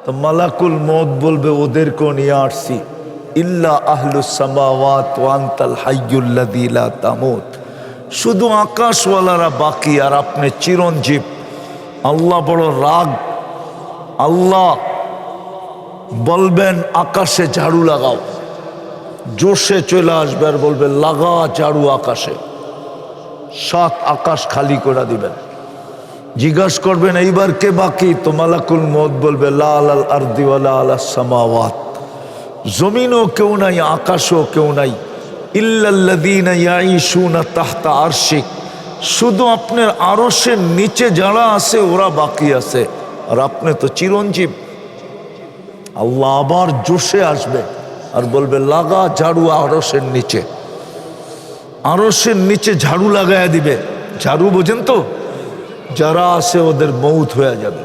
তো মালাকুল মউত বলবে ওদেরকেও নিয়ে আসছি, ইল্লা আহলুস সামাওয়াত ওয়া আনতাল হাইয়ুল্লাযী লা তামুত, শুধু আকাশওয়ালারা বাকি আর আপনি চিরঞ্জীব। আল্লাহ বড় রাগ। আল্লাহ বলবেন আকাশে ঝাড়ু লাগাও, জোশে চলে আসবে আর বলবে লাগা ঝাড়ু আকাশে, 7 আকাশ খালি করে দিবেন। জিজ্ঞাসা করবেন এইবার কে বাকি? তো মালাকুল মউত বলবে লা আলাল আরদি ওয়ালা আলাস সামাওয়াত, জমিনও কেউ নাই আকাশও কেউ নাই, ইল্লাল্লাযীনা ইয়াঈশুনা তাহতা আরশিক, শুধু আপনার আরশের নিচে যারা আছে ওরা বাকি আছে, আর আপনি তো চিরঞ্জীব। আল্লাহ আবার জোশে আসবে আর বলবে লাগা ঝাড়ু আরশের নিচে। আরশের নিচে ঝাড়ু লাগায় দিবে। ঝাড়ু বোঝেন তো? যারা আছে ওদের মউত হয়ে যাবে।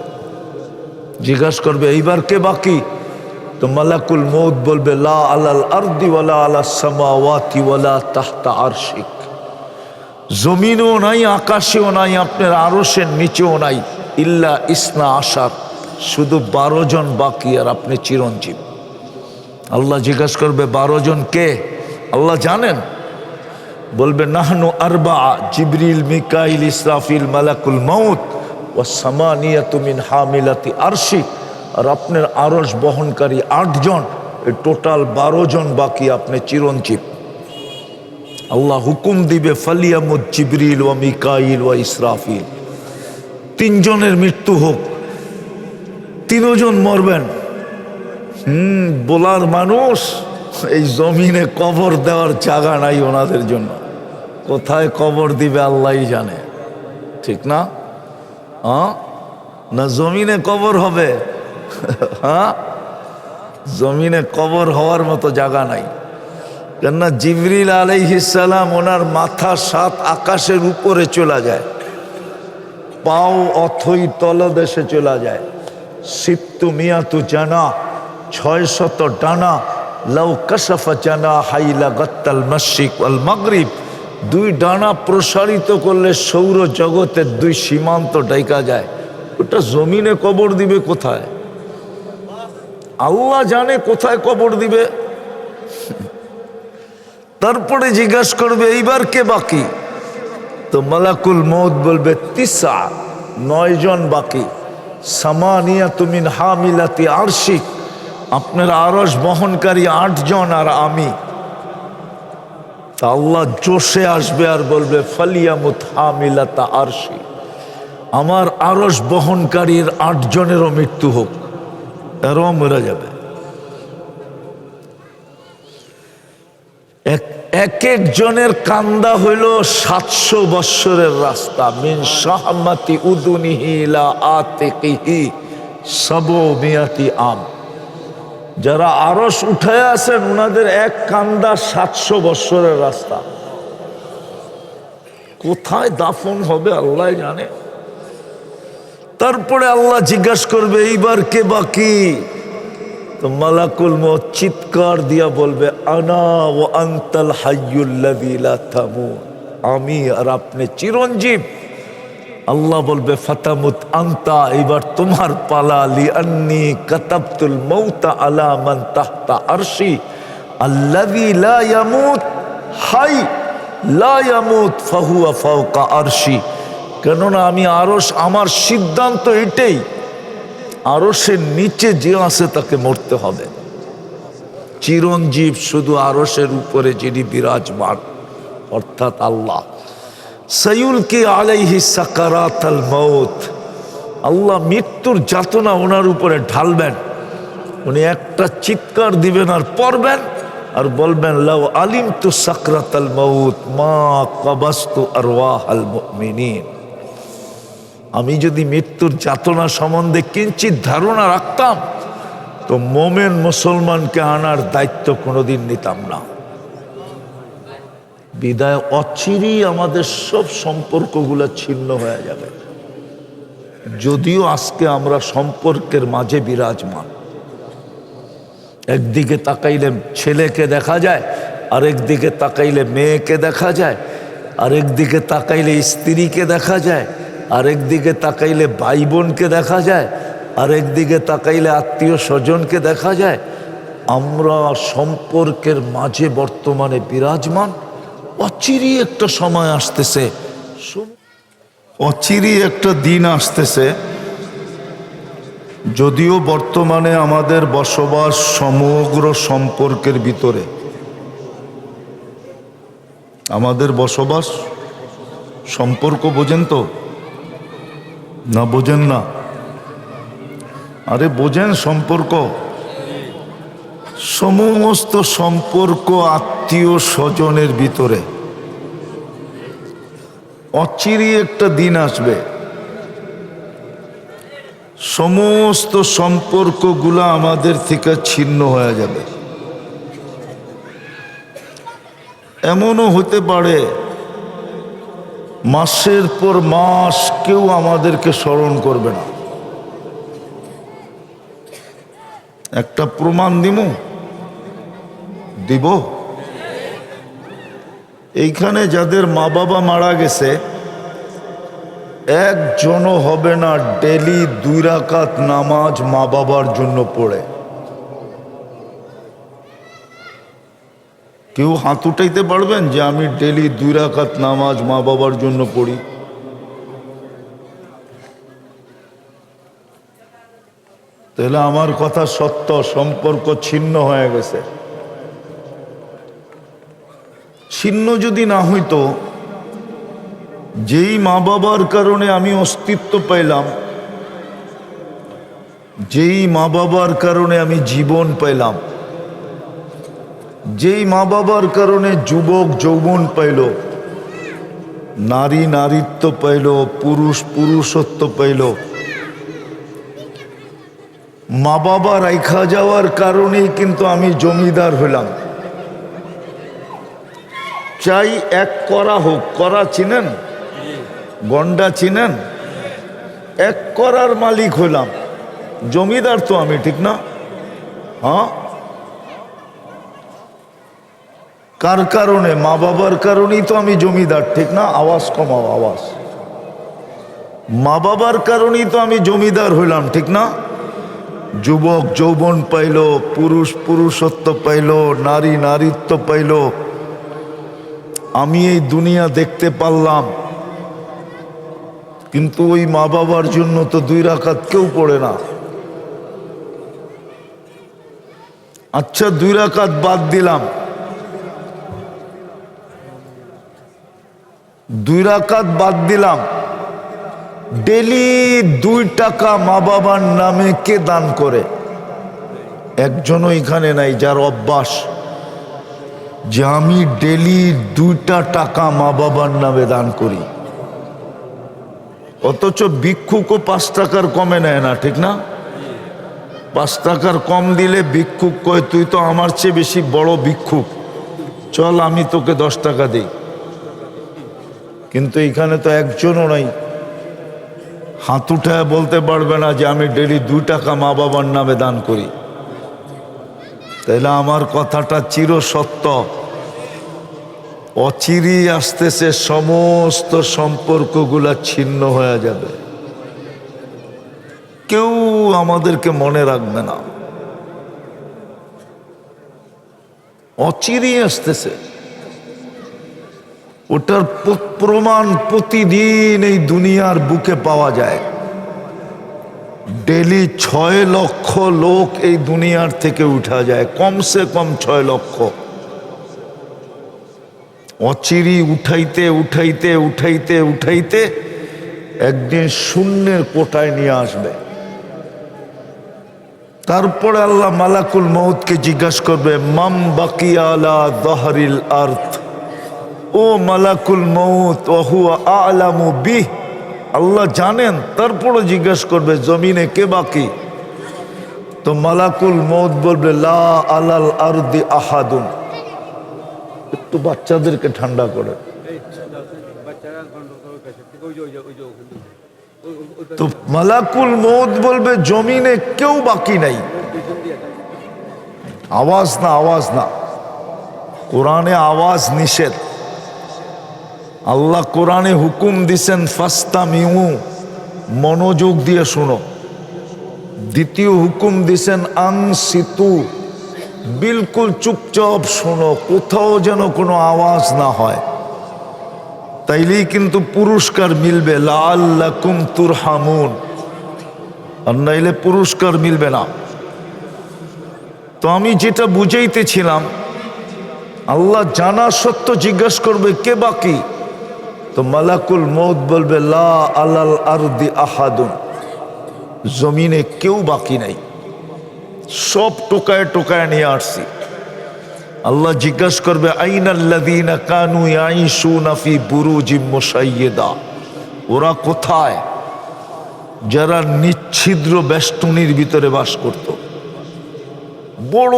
জিজ্ঞাসা করবে এইবার কে বাকি? তো মালাকুল মউত বলবে লা আলাল আরদি ওয়ালা আলাস সামাওয়াতি ওয়ালা তাহতা আরশিক, জমিনও নাই আকাশেও নাই আপনার আরশের নিচেও নাই, ইল্লা ইসনা আশার, শুধু 12 জন বাকি আর আপনি চিরঞ্জীব। আল্লাহ জিজ্ঞাসা করবে 12 জন কে? আল্লাহ জানেন। বলবে নাহনু আরবা, জিবরিল মিকাইল ইসরাফিল মালাকুল মউত ওয়া সামানিয়াতু মিন হামিলাতি আরশি, আর আপনার আরশ বহনকারী 8 জন, এই টোটাল 12 জন বাকি, আপনি চিরঞ্জীব। আল্লাহ হুকুম দিবে ফালিয়ামুত জিবরিল ওয়া মিকাইল ওয়া ইসরাফিল, 3 জনের মৃত্যু হোক। 3 জন মরবেন। বলার মানুষ, এই জমিনে কবর দেওয়ার জায়গা নাই ওনাদের জন্য। কোথায় কবর দিবে আল্লাহই জানে, ঠিক না? না জমিনে কবর হবে? হ্যাঁ, জমিনে কবর হওয়ার মতো জায়গা নাই। কেননা জিবরিল আলাইহিস সালাম ওনার মাথা 7 আকাশের উপরে চলে যায়, পাও অথই তলদেশে চলে যায়। সিত্তু মিয়াতু জানা, 600 ডানা, লাউ কাশাফা জানা হাইলা গাত্তাল মাশরিক ওয়াল মাগরিব, 2 ডানা প্রসারিত করলে সৌর জগতের 2 সীমান্ত ডাইকা যায়। ওটা জমিনে কবর দিবে কোথায়? আল্লাহ জানে কোথায় কবর দিবে। তারপরে জিজ্ঞাসা করবে এইবার কে বাকি? তো মালাকুল মউত বলবে 9 জন বাকি, সামানিয়াতু মিন হামিলাতি আরশিক, আপনার আরশ বহনকারী 8 জন আর আমি। তা আল্লাহ জোশে আসবে আর বলবে ফালিয়ামুত হামিলাতা আরশি, আমার আরশ বহনকারীর 8 জনেরও মৃত্যু হোক, এরও মরে যাবে। এক একজনের কান্দা হইল 700 বৎসরের রাস্তা, মিন শাহমাতি উদুনিহি ইলা আতিকিহি সাবমিয়াতি আম। যারা আরশ উঠায় আছেন ওনাদের এক কান্দা 700 বৎসরের রাস্তা। কোথায় দাফন হবে আল্লাহ জানে। তারপরে আল্লাহ জিজ্ঞাসা করবে এইবার কে বাকি? তো মালাকুল মউত চিৎকার দিয়া বলবে আনা ওয়া আনতাল হাইয়ুল্লাযী লা তামুত, আমি আর আপনি চিরঞ্জীব। আল্লাহ বলবে ফাতামুত আনতা, এবার তোমার পালা, লিআন্নী কাতাবতুল মাউতা আলা মান তাহতা আরশি আল্লাযী লা ইয়ামুত হাই লা ইয়ামুত ফাহুয়া ফাওকা আরশি। কেননা আমি আরশ, আমার সিদ্ধান্ত এটাই, আরশের নিচে যে আছে তাকে মরতে হবে। চিরঞ্জীব শুধু আরশের উপরে যিনি বিরাজমান, অর্থাৎ আল্লাহ। সাইয়ুলকি আলাইহি সাকারাতাল মাউত, আল্লাহ মৃত্যুর যাতনা ওনার উপরে ঢালবেন। উনি একটা চিৎকার দিবেন আর পড়বেন আর বলবেন লাউ আলিমতু সাকরাতাল মাউত মা কাবাস্তু আরওয়াহাল মুমিনিন, আমি যদি মৃত্যুর যাতনা সম্বন্ধে কিঞ্চিত ধারণা রাখতাম তো মোমেন মুসলমানকে আনার দায়িত্ব কোনোদিন নিতাম না। বিদায় অচিরেই আমাদের সব সম্পর্কগুলো ছিন্ন হয়ে যাবে। যদিও আজকে আমরা সম্পর্কের মাঝে বিরাজমান, একদিকে তাকাইলে ছেলেকে দেখা যায়, আরেক দিকে তাকাইলে মেয়েকে দেখা যায়, আরেক দিকে তাকাইলে স্ত্রীকে দেখা যায়, আরেক দিকে তাকাইলে ভাই বোনকে দেখা যায়, আর একদিকে তাকাইলে আত্মীয় স্বজনকে দেখা যায়। আমরা সম্পর্কের মাঝে বর্তমানে বিরাজমান। অচিরি একটা সময় আসতেছে, অচিরি একটা দিন আসতেছে, যদিও বর্তমানে আমাদের বসবাস সমগ্র সম্পর্কের ভিতরে, আমাদের বসবাস সম্পর্ক, বোঝেন তো না? বোঝেন না? আরে বোঝেন, সম্পর্ক, সমস্ত সম্পর্ক আত্মীয় স্বজনের ভিতরে। অচিরে একটা দিন আসবে, সমস্ত সম্পর্কগুলো আমাদের থেকে ছিন্ন হয়ে যাবে। এমনও হতে পারে মাসের পর মাস কেউ আমাদেরকে স্মরণ করবে না। একটা প্রমাণ দিব। এইখানে যাদের মা বাবা মারা গেছে, একজনও হবে না ডেলি 2 রাকাত নামাজ মা বাবার জন্য পড়ে। কেউ হাত উঠাইতে পারবেন যে আমি ডেলি 2 রাকাত নামাজ মা বাবার জন্য পড়ি? তাহলে আমার কথা সত্য, সম্পর্ক ছিন্ন হয়ে গেছে। ছিন্ন যদি না হইতো, যেই মা বাবার কারণে আমি অস্তিত্ব পাইলাম, যেই মা বাবার কারণে আমি জীবন পাইলাম, যেই মা বাবার কারণে যুবক যৌবন পাইল, নারী নারীত্ব পাইল, পুরুষ পুরুষত্ব পাইল, মা বাবা রাইখা যাওয়ার কারণেই কিন্তু আমি জমিদার হইলাম। চাই এক করা হোক, করা চিনেন? গন্ডা চিনেন? এক করার মালিক হইলাম, জমিদার তো আমি, ঠিক না? হ্যাঁ, কার কারণে? মা বাবার কারণেই তো আমি জমিদার, ঠিক না? আওয়াজ কমাও, আওয়াজ। মা বাবার কারণেই তো আমি জমিদার হইলাম, ঠিক না? যুবক যৌবন পাইল, পুরুষ পুরুষত্ব পাইল, নারী নারীত্ব পাইল, আমি এই দুনিয়া দেখতে পারলাম। কিন্তু ওই মা বাবার জন্য তো 2 রাকাত কেউ পড়ে না। আচ্ছা, 2 রাকাত বাদ দিলাম, 2 রাকাত বাদ দিলাম, ডেলি 2 টাকা মা বাবার নামে কে দান করে? একজনও এখানে নাই যার অভ্যাস যে আমি ডেলি 2টা টাকা মা বাবার নামে দান করি। অথচ ভিক্ষুকও 5 টাকার কমে নেয় না, ঠিক না? 5 টাকার কম দিলে ভিক্ষুক কয় তুই তো আমার চেয়ে বেশি বড় ভিক্ষুক, চল আমি তোকে 10 টাকা দিই। কিন্তু এখানে তো একজনও নাই, হাত উঠায় বলতে পারবে না যে আমি ডেলি 2 টাকা মা বাবার নামে দান করি। তাইলে আমার কথাটা চির সত্য, অচিরি আসতেছে সমস্ত সম্পর্কগুলা ছিন্ন হয়ে যাবে, কেউ আমাদেরকে মনে রাখবে না। অচিরি আসতেছে, ওটার প্রমাণ প্রতিদিন এই দুনিয়ার বুকে পাওয়া যায়। ডেলি 6 লক্ষ লোক এই দুনিয়ার থেকে উঠা যায়, কমসে কম 6 লক্ষ। অচিরি উঠাইতে উঠাইতে উঠাইতে উঠাইতে একদিন শূন্যের কোটায় নিয়ে আসবে। তারপরে আল্লাহ মালাকুল মউতকে জিজ্ঞাসা করবে, মাম বাকিয়া আলা যাহরিল আরদ, ও মালাকুল মউত ওয়া হুয়া আ'লামু বিহ, আল্লাহ জানেন, তারপরে জিজ্ঞাসা করবে জমিনে কে বাকি? তো মালাকুল মউত বলবে লা আলাল আরদি আহাদুন। একটু বাচ্চাদেরকে ঠান্ডা করে। তো মালাকুল মউত বলবে জমিনে কেউ বাকি নাই। আওয়াজ না, আওয়াজ না, কোরআনে আওয়াজ নিষেধ। আল্লাহ কোরআনে হুকুম দিছেন ফাস্তামিউ, মনোযোগ দিয়ে শুনো। দ্বিতীয় হুকুম দিছেন আনসিতু, বিলকুল চুপচাপ শোনো, কোথাও যেন কোনো আওয়াজ না হয়, তাইলেই কিন্তু পুরস্কার মিলবে। লাআল্লাকুম তুরহামুন, আর নাইলে পুরস্কার মিলবে না। তো আমি যেটা বুঝাইতেছিলাম, আল্লাহ জানা সত্য জিজ্ঞাসা করবে কে বাকি, তো মালাকুল মউত বলবে লা আলাল আরদি আহাদুন, জমিনে কেউ বাকি নাই, সব টোকায় টোকায় নিয়ে আসছি। আল্লাহ জিজ্ঞাসা করবে আইনাল্লাযীনা কানু ইয়াঈশুনা ফি বুরুজিম মুশাইয়্যিদা, ওরা কোথায় যারা নিচ্ছিদ্র বেষ্টনীর ভিতরে বাস করত, বড়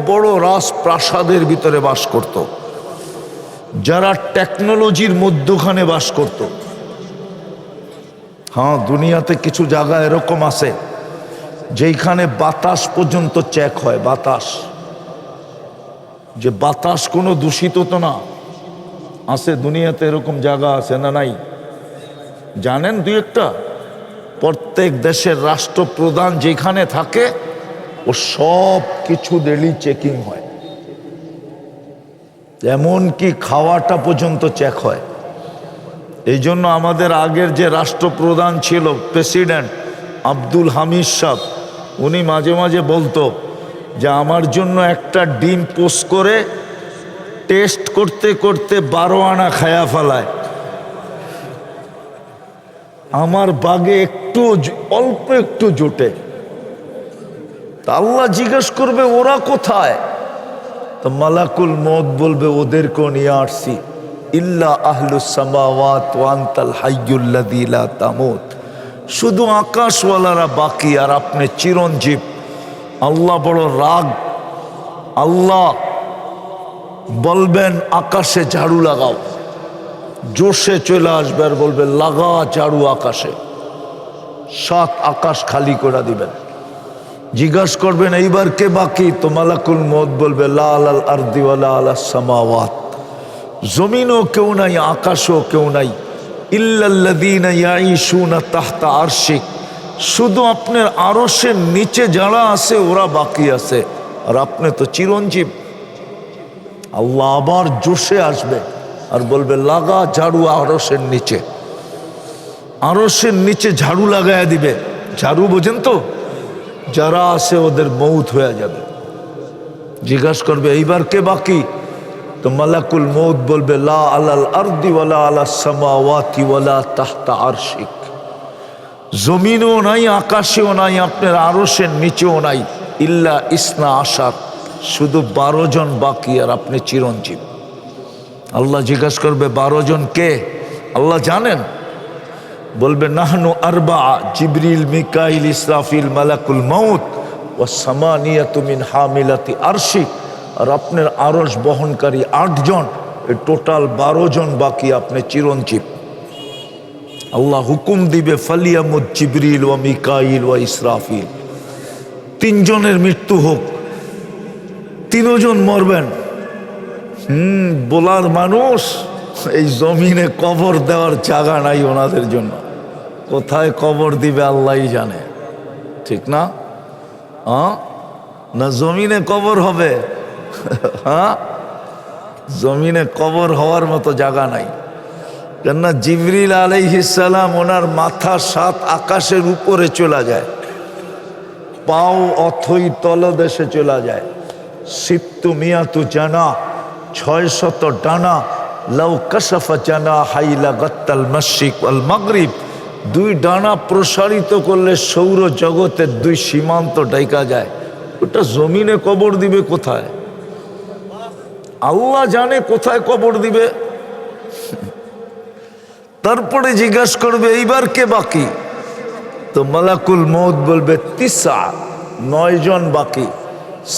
বড় রাজপ্রাসাদের ভিতরে বাস করত, যারা টেকনোলজির মধ্যখানে বাস করত। হ্যাঁ, দুনিয়াতে কিছু জায়গা এরকম আছে যেখানে বাতাস পর্যন্ত চেক হয়, বাতাস, যে বাতাস কোনো দূষিত তো না, আছে দুনিয়াতে এরকম জায়গা আছে না নাই জানেন? দুই একটা। প্রত্যেক দেশের রাষ্ট্রপ্রধান যেখানে থাকে ও সব কিছু ডেলি চেকিং হয়, এমনকি খাওয়াটা পর্যন্ত চেক হয়। এই জন্য আমাদের আগের যে রাষ্ট্রপ্রধান ছিল, প্রেসিডেন্ট আব্দুল হামিদ সাহেব, উনি মাঝে মাঝে বলতো যে আমার জন্য একটা ডিম পোস্ট করে টেস্ট করতে করতে 12 আনা খায়া ফেলায়, আমার বাগে একটু অল্প একটু জোটে। তা আল্লাহ জিজ্ঞেস করবে ওরা কোথায়, তো মালাকুল মউত বলবে ওদেরকেও নিয়ে আসছি। ইল্লা আহলুস সামাওয়াত ওয়া আনতাল হাইয়ুল্লাযী লা তামুত, শুধু আকাশওয়ালারা বাকি আর আপনি চিরঞ্জীব। আল্লাহ বড় রাগ, আল্লাহ বলবেন আকাশে ঝাড়ু লাগাও, জোশে চলে আসবে আর বলবে লাগা ঝাড়ু আকাশে, 7 আকাশ খালি করে দিবেন। জিজ্ঞাসা করবেন এইবার কে বাকি, তো মালাকুল মউত বলবে লা আলাল আরদি ওয়া লা আলাস সামাওয়াত, জমিনও কেউ নাই, আকাশও কেউ নাই। ইল্লাল্লাযীনা ইয়াঈশুনা তাহতা আরশিক, শুধু আপনার আরশের নিচে যারা আছে ওরা বাকি আছে, আর আপনি তো চিরঞ্জীব। আল্লাহ আবার জোশে আসবে আর বলবে লাগা ঝাড়ু আরশের নিচে, আরশের নিচে ঝাড়ু লাগায়া দিবে। ঝাড়ু বোঝেন তো, যারা আছে ওদের মউত হয়ে যাবে। জিজ্ঞাসা করবে এইবার কে বাকি, তো মালাকুল মউত বলবে লা আলাল আরদি ওয়া লা আলাস সামাওয়াতি ওয়া লা তাহতা আরশিক, জমিনও নাই, আকাশেও নাই, আপনার আরশের নিচেও নাই। ইল্লা ইসনা আশার, শুধু 12 জন বাকি আর আপনি চিরঞ্জীব। আল্লাহ জিজ্ঞাসা করবে 12 জন কে, আল্লাহ জানেন? বলবে নাহনু আরবা, জিবরিল মিকাইল ইসরাফিল মালাকুল মউত ওয়া সামানিয়াতু মিন হামিলাতি আরশি, আর আপনার আরশ বহনকারী 8 জন, টোটাল 12 জন বাকি, আপনি চিরঞ্জীব। আল্লাহ হুকুম দিবে ফালিয়ামুত জিবরিল ওয়া মিকাইল ওয়া ইসরাফিল, 3 জনের মৃত্যু হোক, 3 জন মরবেন। বলার মানুষ, এই জমিনে কবর দেওয়ার জায়গা নাই ওনাদের জন্য, কোথায় কবর দিবে আল্লাহই জানে, ঠিক না? না জমিনে কবর হবে? হ্যাঁ, জমিনে কবর হওয়ার মতো জায়গা নাই। কেননা জিবরিল আলাইহিস সালাম ওনার মাথা 7 আকাশের উপরে চলে যায়, পাও অথই তলদেশে চলে যায়। সিত্তু মিয়াতু জানা, 600 ডানা। লাউ কাশাফা জানা হাইলা গাত্তাল মাশরিক ওয়াল মাগরিব, 2 ডানা প্রসারিত করলে সৌর জগতের 2 সীমান্ত ডাইকা যায়। ওটা জমিনে কবর দিবে কোথায়? আল্লাহ জানে কোথায় কবর দিবে। তারপরে জিজ্ঞাসা করবে এইবার কে বাকি, তো মালাকুল মউত বলবে 9 জন বাকি।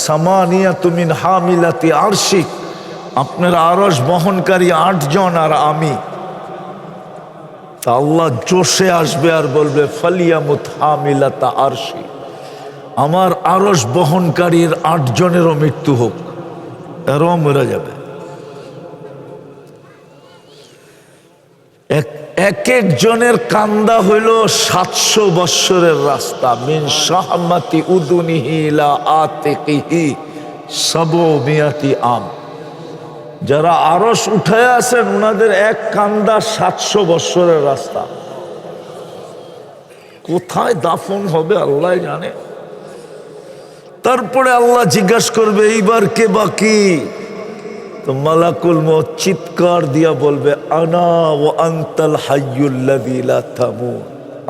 সামানিয়াতু মিন হামিলাতি আরশিক, আপনার আরশ বহনকারী 8 জন আর আমি। তা আল্লাহ জোশে আসবে আর বলবে ফালিয়ামুত হামিলাতা আরশি, আমার আরশ বহনকারীর 8 জনেরও মৃত্যু হোক, এরও মরে যাবে। এক একজনের কান্দা হইল 700 বৎসরের রাস্তা। মিন শাহমাতি উদুনিহি ইলা আতিকিহি সাবমিয়াতি আম। যারা আরশ উঠায় আছেন ওনাদের এক কান্দা 700 বৎসরের রাস্তা। কোথায় দাফন হবে আল্লাহ জানে। তারপরে আল্লাহ জিজ্ঞাসা করবে এইবার কে বাকি? তো মালাকুল মউত চিৎকার দিয়া বলবে আনা ওয়া আনতাল হাইয়ুল্লাযী লা তামুত,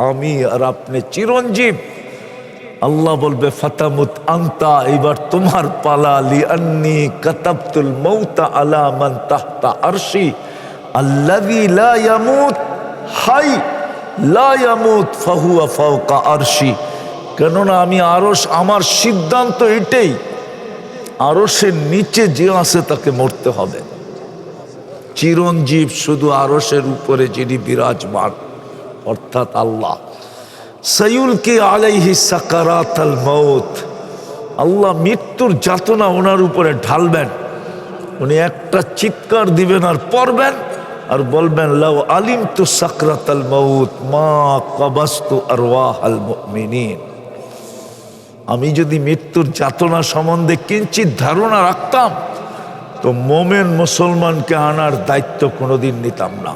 আমি আর আপনি চিরঞ্জীব। আল্লাহ বলবে ফাতামুত আনতা, এবার তোমার পালা। লিআন্নী কাতাবতুল মাউতা আলা মান তাহতা আরশি আল্লাযী লা ইয়ামুত হাই লা ইয়ামুত ফাহুয়া ফাওকা আরশি। কেননা আমি আরশ, আমার সিদ্ধান্ত এটাই, আরশের নিচে যে আছে তাকে মরতে হবে। চিরঞ্জীব শুধু আরশের উপরে যিনি বিরাজমান, অর্থাৎ আল্লাহ। সাইয়ুলকি আলাইহি সাকারাতাল মাউত, আল্লাহ মৃত্যুর যাতনা ওনার উপরে ঢালবেন। উনি একটা চিৎকার দিবেন আর পড়বেন আর বলবেন লাউ আলিমতু সাকরাতাল মাউত মা কাবাস্তু আরওয়াহাল মুমিনিন। আমি যদি মৃত্যুর যাতনা সম্বন্ধে কিঞ্চিত ধারণা রাখতাম তো মোমেন মুসলমানকে আনার দায়িত্ব কোনোদিন নিতাম না।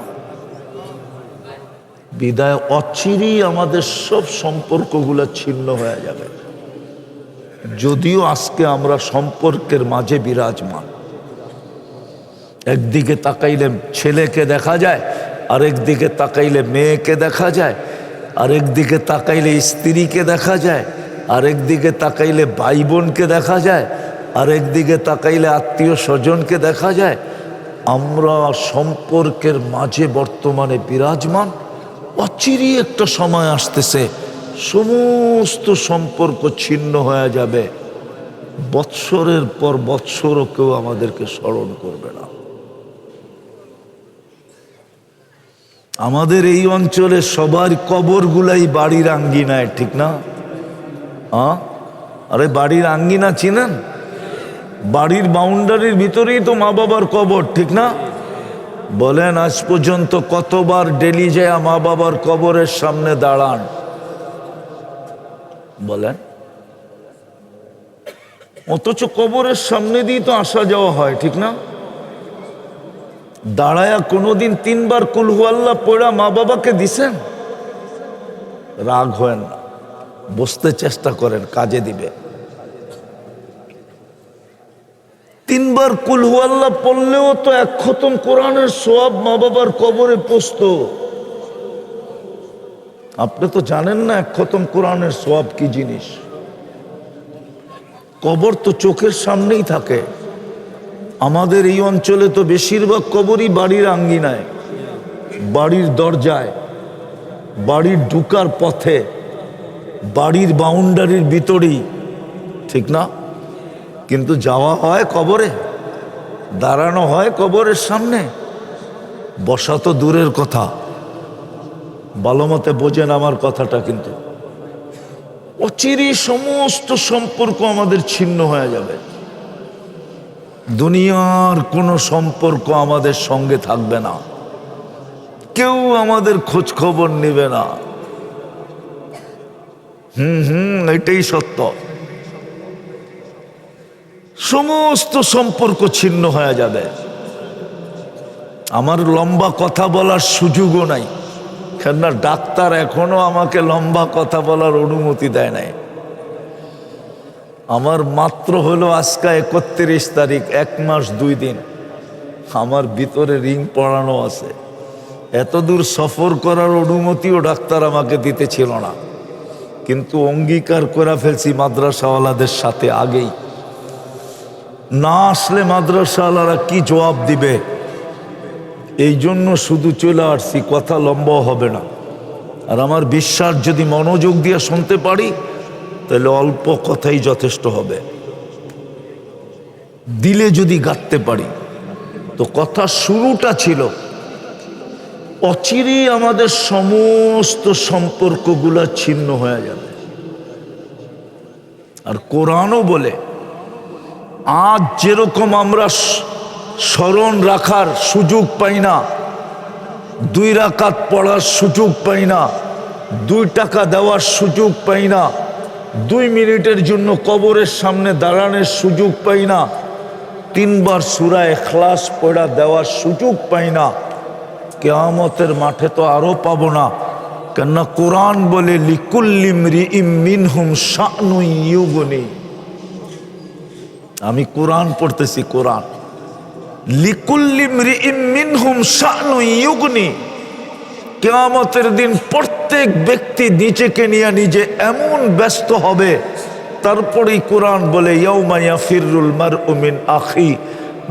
বিদায় অচিরেই আমাদের সব সম্পর্কগুলো ছিন্ন হয়ে যাবে। যদিও আজকে আমরা সম্পর্কের মাঝে বিরাজমান। একদিকে তাকাইলে ছেলেকে দেখা যায়, আরেক দিকে তাকাইলে মেয়েকে দেখা যায়, আরেক দিকে তাকাইলে স্ত্রীকে দেখা যায়, আরেক দিকে তাকাইলে ভাই বোনকে দেখা যায়, আরেক দিকে তাকাইলে আত্মীয় স্বজনকে দেখা যায়। আমরা সম্পর্কের মাঝে বর্তমানে বিরাজমান। অচিরেই একটা সময় আসতেছে সমস্ত সম্পর্ক ছিন্ন হয়ে যাবে। বৎসরের পর বৎসরও কেউ আমাদেরকে স্মরণ করবে না। আমাদের এই অঞ্চলে সবার কবরগুলাই বাড়ির আঙ্গিনায়, ঠিক না? আরে বাড়ির আঙ্গিনা চিনেন? বাড়ির বাউন্ডারির ভিতরেই তো মা বাবার কবর, ঠিক না? বলেন আজ পর্যন্ত কতবার ডেলি যায় মা বাবার কবরের সামনে দাঁড়ান? বলেন। অথচ কবরের সামনে দিয়ে তো আসা যাওয়া হয়, ঠিক না? দাঁড়ায়া কোনোদিন 3 বার কুল হু আল্লাহ পড়া মা বাবাকে দিছেন? রাগ হয় না, বসতে চেষ্টা করেন, কাজে দিবে। 3 বার কুল হু আল্লাহ পড়লেও তো 1 খতম কোরআনের সওয়াব মা বাবার কবরে পৌঁছতো। আপনি তো জানেন না 1 খতম কোরআনের সওয়াব কি জিনিস। কবর তো চোখের সামনেই থাকে। আমাদের এই অঞ্চলে তো বেশিরভাগ কবরই বাড়ির আঙ্গিনায়, বাড়ির দরজায়, বাড়ির ঢুকার পথে, বাড়ির বাউন্ডারির ভিতরেই, ঠিক না? কিন্তু যাওয়া হয় কবরে, দাঁড়ানো হয় কবরের সামনে, বসা তো দূরের কথা। ভালো মতে বোঝেন আমার কথাটা। কিন্তু অচিরেই সমস্ত সম্পর্ক আমাদের ছিন্ন হয়ে যাবে। দুনিয়ার কোনো সম্পর্ক আমাদের সঙ্গে থাকবে না, কেউ আমাদের খোঁজ খবর নেবে না। এটাই সত্য। সমস্ত সম্পর্ক ছিন্ন হয়ে যাবে। আমার লম্বা কথা বলার সুযোগও নাই, কেননা ডাক্তার এখনো আমাকে লম্বা কথা বলার অনুমতি দেয় নাই। আমার মাত্র হলো আজকে 31 তারিখ, 1 মাস 2 দিন। আমার ভিতরে রিং পড়ানো আছে। এত দূর সফর করার অনুমতিও ডাক্তার আমাকে দিতে ছিল না, কিন্তু অঙ্গীকার করে ফেলছি মাদ্রাসাওয়ালাদের সাথে আগেই। না আসলে মাদ্রাসাওয়ালারা কি জবাব দিবে, এই জন্য শুধু চলে আসছি। কথা লম্বা হবে না। আর আমার বিশ্বাস যদি মনোযোগ দিয়ে শুনতে পারি তাহলে অল্প কথাই যথেষ্ট হবে। দিলে যদি গাঁথতে পারি তো কথা শুরুটা ছিল অচিরেই আমাদের সমস্ত সম্পর্কগুলো ছিন্ন হয়ে যাবে। আর কোরআনও বলে আজ যেরকম আমরা স্মরণ রাখার সুযোগ পাই না, 2 রাকাত পড়ার সুযোগ পাই না, 2 টাকা দেওয়ার সুযোগ পাই না, 2 মিনিটের জন্য কবরের সামনে দাঁড়ানোর সুযোগ পাই না, 3 বার সূরা ইখলাস পড়া দেওয়ার সুযোগ পাই না। কিয়ামতের মাঠে তো আরো পাবো না, কেননা কোরআন বলে লিকুল্লি ইমরিইম মিনহুম শানুন ইউগনি। আমি কোরআন পড়তেছি, কোরআন লিকুল্লি ইমরিইম মিনহুম শানুন ইউগনি। কিয়ামতের দিন প্রত্যেক ব্যক্তি নিজেকে নিয়ে নিজে এমন ব্যস্ত হবে, তারপরেই কোরআন বলে ইয়াউমা ইয়াফিরুল মারউ মিন আখি,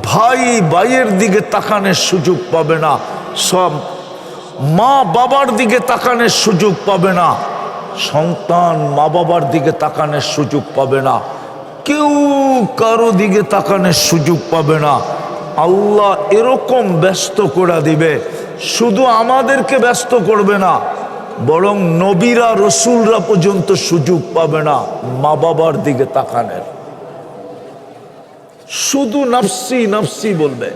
ভাই ভাইয়ের দিকে তাকানোর সুযোগ পাবে না, সব মা বাবার দিকে তাকানোর সুযোগ পাবে না, সন্তান মা বাবার দিকে তাকানোর সুযোগ পাবে না, কেউ কারো দিকে তাকানোর সুযোগ পাবে না। আল্লাহ এরকম ব্যস্ত করে দিবে, শুধু আমাদেরকে ব্যস্ত করবে না, বরং নবীরা রসুলরা পর্যন্ত সুযোগ পাবে না মা বাবার দিকে তাকানোর। শুধু নফসি নফসি বলবে।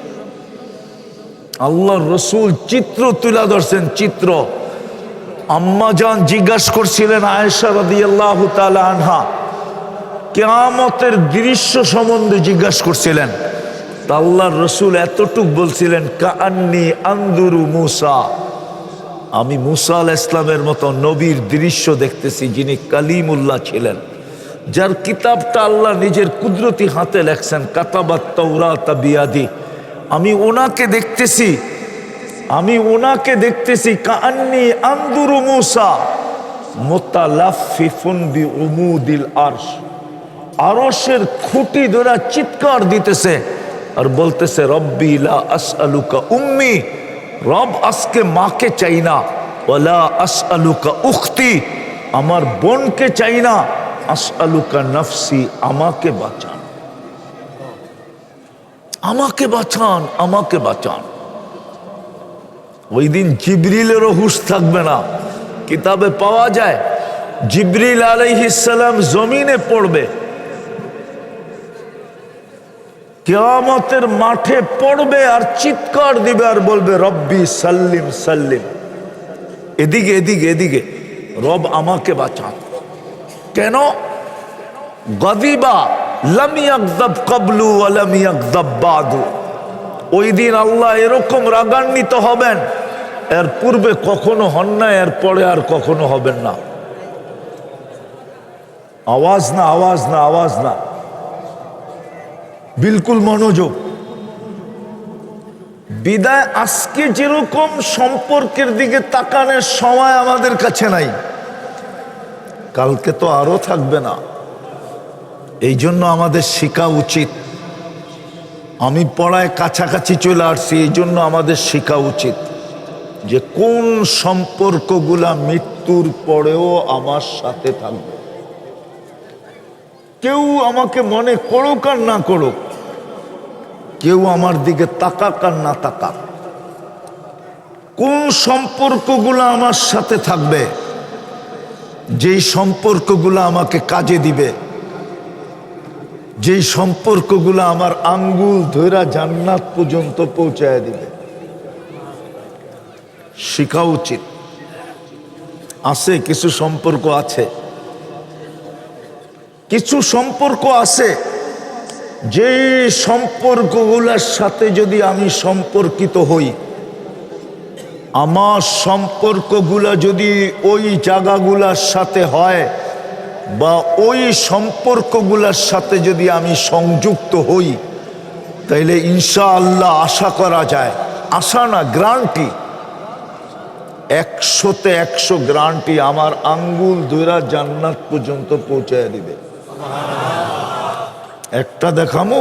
আল্লাহর রসুল চিত্র তুলে ধরছেন, চিত্র। আম্মা জান জিজ্ঞাসা করছিলেন আয়েশা রাদিয়াল্লাহু তাআলা আনহা, কিয়ামতের দৃশ্য সম্বন্ধে জিজ্ঞাসা করছিলেন। তা আল্লাহর রসুল এতটুক বলছিলেন, কাআন্নী আনদুরু মুসা, আমি মুসা আলাইহিস সালামের মতো নবীর দৃশ্য দেখতেছি, যিনি কালিমুল্লাহ ছিলেন, যার কিতাবটা আল্লাহ নিজের কুদরতি হাতে লেখছেন, কাতাবাত তাওরাত বিয়াদি। আমি ওনাকে দেখতেছি, আমি ওনাকে দেখতেছি। কাআন্নী আনদুরু মুসা মুতালাফফিফুন বিউমুদিল আরশ, আরশের খুঁটি ধরে চিৎকার দিতেছে আর বলতেছে, রব্বি লা আসআলুকা উম্মি, রব আজকে মাকে চাই না, ওয়ালা আসআলুকা উখতি, আমার বোনকে চাই না, আসআলুকা নফসি, আমাকে বাঁচান, আমাকে বাঁচান, আমাকে বাঁচান। ওই দিন জিবরিলেরও হুঁশ থাকবে না। কিতাবে পাওয়া যায় জিবরিল আলাইহিস সালাম জমিনে পড়বে, কিয়ামতের মাঠে পড়বে আর চিৎকার দিবে আর বলবে, রব্বি সাল্লিম সাল্লিম, এদিকে এদিকে এদিকে, রব আমাকে বাঁচান। কেন? গাদিবা লাম ইয়াগযাব ক্বাবলু ওয়া লাম ইয়াগযাব বাদু। ওই দিন আল্লাহ এরকম রাগান্বিত হবেন, এর পূর্বে কখনো হন না, এর পরে আর কখনো হবেন না। আওয়াজ না, আওয়াজ না, আওয়াজ না, বিলকুল মনোযোগ। বিদায় আজকে যেরকম সম্পর্কের দিকে তাকানোর সময় আমাদের কাছে নাই, কালকে তো আরো থাকবে না। এই জন্য আমাদের শেখা উচিত। আমি পড়ায় কাছাকাছি চলে আসছি, এই জন্য আমাদের শেখা উচিত যে কোন সম্পর্কগুলা মৃত্যুর পরেও আমার সাথে থাকবে। কেউ আমাকে মনে করুক আর না করুক, কেউ আমার দিকে তাকাক আর না তাকাক, কোন সম্পর্কগুলো আমার সাথে থাকবে, যেই সম্পর্কগুলো আমাকে কাজে দিবে, যেই সম্পর্কগুলো আমার আঙ্গুল ধইরা জান্নাত পর্যন্ত পৌঁছায় দিবে, শেখা উচিত। আছে কিছু সম্পর্ক, আছে কিছু সম্পর্ক আছে যে সম্পর্কগুলোর সাথে যদি আমি সম্পর্কিত হই, আমার সম্পর্কগুলো যদি ওই জায়গাগুলোর সাথে হয় বা ওই সম্পর্কগুলোর সাথে যদি আমি সংযুক্ত হই, তাইলে ইনশাআল্লাহ আশা করা যায়, আশা না গ্যারান্টি, 100-তে 100 গ্যারান্টি, আমার আঙ্গুল ধইরা জান্নাত পর্যন্ত পৌঁছায় দিবে। একটা দেখামো,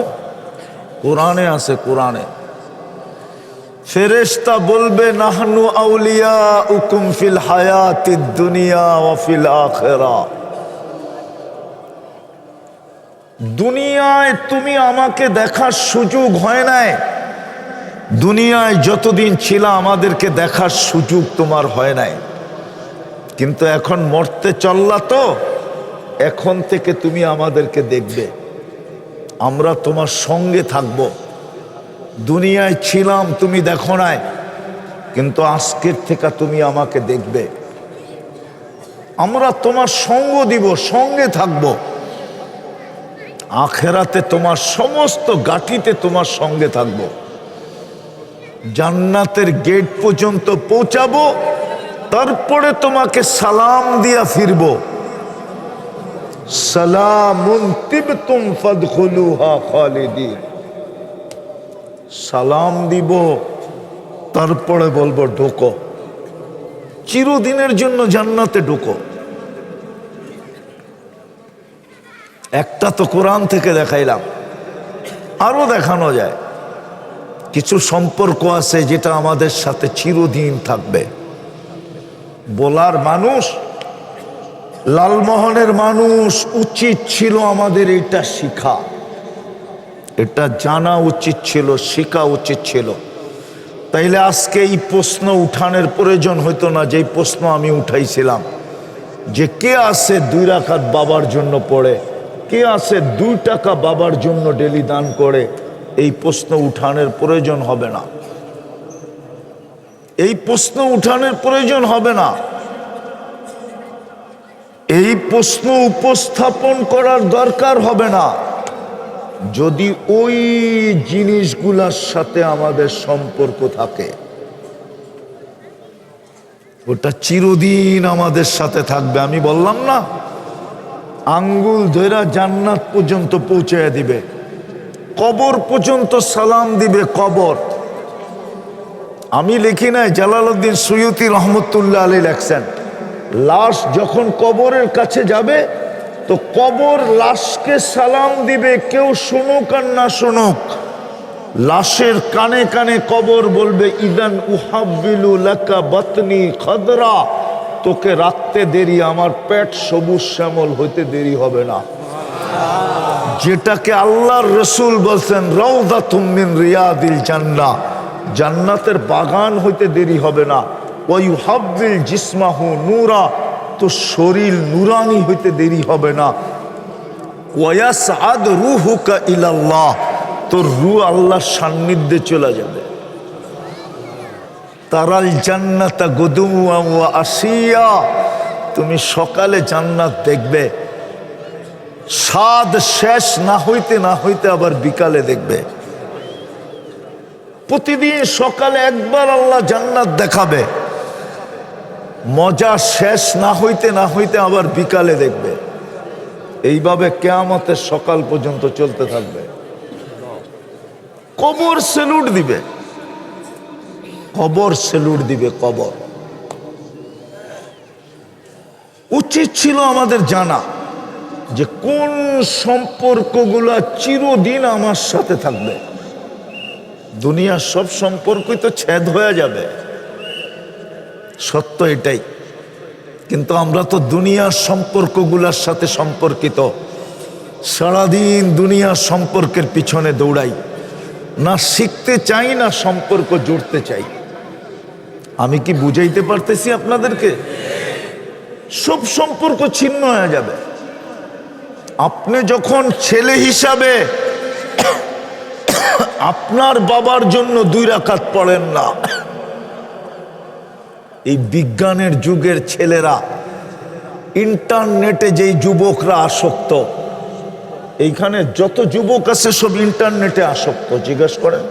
কোরআনে আছে, কোরআনে ফেরেশতা বলবে, নাহনু আউলিয়াউকুম ফিল হায়াতিদ দুনিয়া ওয়া ফিল আখিরাহ, দুনিয়ায় তুমি আমাকে দেখার সুযোগ হয় নাই, দুনিয়ায় যতদিন ছিলা আমাদেরকে দেখার সুযোগ তোমার হয় নাই, কিন্তু এখন মরতে চললা তো, এখন থেকে তুমি আমাদেরকে দেখবে, আমরা তোমার সঙ্গে থাকব। দুনিয়ায় ছিলাম, তুমি দেখো নাই, কিন্তু আজকের থেকে তুমি আমাকে দেখবে, আমরা তোমার সঙ্গ দিব, সঙ্গে থাকব, আখেরাতে তোমার সমস্ত গাঠিতে তোমার সঙ্গে থাকব, জান্নাতের গেট পর্যন্ত পৌঁছাবো, তারপরে তোমাকে সালাম দিয়া ফিরব, সালামুন তিবতুম ফাদখুলুহা খালিদিন। সালাম দিব, তারপরে বলবো ঢোকো, চিরদিনের জন্য জান্নাতে ঢোকো। একটা তো কোরআন থেকে দেখাইলাম, আরো দেখানো যায়। কিছু সম্পর্ক আছে যেটা আমাদের সাথে চিরদিন থাকবে। বলার মানুষ, লালমোহনের মানুষ, উচিত ছিল আমাদের এটা শিখা, এটা জানা উচিত ছিল, শিখা উচিত ছিল। তাইলে আজকে এই প্রশ্ন উঠানোর প্রয়োজন হইতো না, যেই প্রশ্ন আমি উঠাইছিলাম যে কে আছে 2 রাকাত বাবার জন্য পড়ে, কে আছে 2 টাকা বাবার জন্য ডেলি দান করে। এই প্রশ্ন উঠানোর প্রয়োজন হবে না, এই প্রশ্ন উঠানোর প্রয়োজন হবে না, এই প্রশ্ন উপস্থাপন করার দরকার হবে না, যদি ওই জিনিসগুলোর সাথে আমাদের সম্পর্ক থাকে। ওটা চিরদিন আমাদের সাথে থাকবে। আমি বললাম না, আঙ্গুল ধইরা জান্নাত পর্যন্ত পৌঁছায় দিবে, কবর পর্যন্ত সালাম দিবে। কবর আমি লিখি নাই, জালালউদ্দিন সুয়ুতি রহমতুল্লাহ আলাইহি লেখছেন, লাশ যখন কবরের কাছে যাবে তো কবর লাশকে সালাম দিবে, কেউ শুনুক আর না শুনুক। লাশের কানে কানে কবর বলবে, ইদান উহাব্বিলু লাকা বাতনি খাদরা, তোকে রাখতে দেরি, আমার পেট সবুজ শ্যামল হইতে দেরি হবে না। যেটাকে আল্লাহর রসুল বলছেন রাউযাতুম মিন রিয়াদিল জান্নাহ, জান্নাতের বাগান হইতে দেরি হবে না। ওয়া ইউহাব্বিল জিসমাহু নূরা, তো শরীর নুরানি হইতে দেরি হবে না। ওয়া ইয়াসআদ রূহুকা ইলাল্লাহ, তোর রূহ আল্লাহর সান্নিধ্যে চলে যাবে। তারাল জান্নাতা গুদুওয়া ওয়া আশিয়া, তুমি সকালে জান্নাত দেখবে, স্বাদ শেষ না হইতে না হইতে আবার বিকালে দেখবে। প্রতিদিন সকালে একবার আল্লাহ জান্নাত দেখাবে, মজা শেষ না হইতে না হইতে আবার বিকালে দেখবে। এইভাবে কিয়ামতের সকাল পর্যন্ত চলতে থাকবে। কবর সেলুট দিবে, কবর সেলুট দিবে, কবর। উচিত ছিল আমাদের জানা যে কোন সম্পর্কগুলো চিরদিন আমার সাথে থাকবে। দুনিয়ার সব সম্পর্কই তো ছেদ হয়ে যাবে, সত্য এটাই। কিন্তু আমরা তো দুনিয়ার সম্পর্কগুলোর সাথে সম্পর্কিত, সারাদিন দুনিয়ার সম্পর্কের পিছনে দৌড়াই, না শিখতে চাই না সম্পর্ক জুড়তে চাই। আমি কি বুঝাইতে পারতেছি আপনাদেরকে? সব সম্পর্ক ছিন্ন হয়ে যাবে। আপনি যখন ছেলে হিসাবে আপনার বাবার জন্য 2 রাকাত পড়েন না, এই বিজ্ঞানের যুগের ছেলেরা, ইন্টারনেটে যেই যুবকরা আসক্ত, এইখানে যত যুবক আছে সব ইন্টারনেটে আসক্ত। জিজ্ঞেস করেন,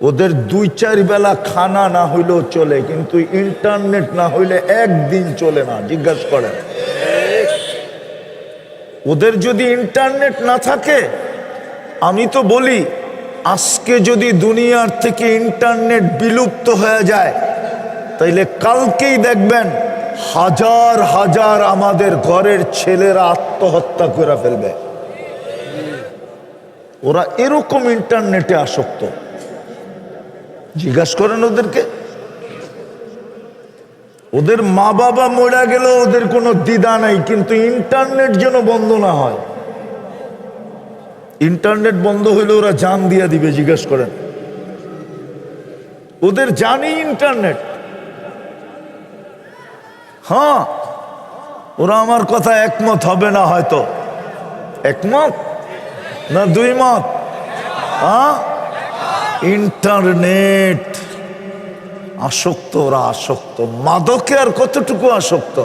ওদের 2-4 বেলা খানা না হইলেও চলে, কিন্তু ইন্টারনেট না হইলে একদিন চলে না। জিজ্ঞাসা করেন, ওদের যদি ইন্টারনেট না থাকে, আমি তো বলি আজকে যদি দুনিয়ার থেকে ইন্টারনেট বিলুপ্ত হয়ে যায়, তাইলে কালকেই দেখবেন হাজার হাজার আমাদের ঘরের ছেলেরা আত্মহত্যা করে ফেলবে। ওরা এরকম ইন্টারনেটে আসক্ত। জিজ্ঞাসা করেন ওদেরকে, ওদের মা বাবা মরে গেল ওদের কোনো দ্বিধা নাই, কিন্তু ইন্টারনেট যেন বন্ধ না হয়। ইন্টারনেট বন্ধ হইলে ওরা জান দিয়া দিবে। জিজ্ঞেস করেন, ওদের জানি ইন্টারনেট। হ্যাঁ, ওরা আমার কথা একমত হবে না, হয়তো একমত না 2 মত। হ্যাঁ, ইন্টারনেট আসক্ত, ওরা আসক্ত মাদকে। আর কতটুকু আসক্ত?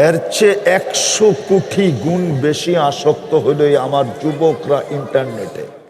এর চেয়ে 100 কোটি গুণ বেশি আসক্ত হলো আমার যুবকরা ইন্টারনেটে।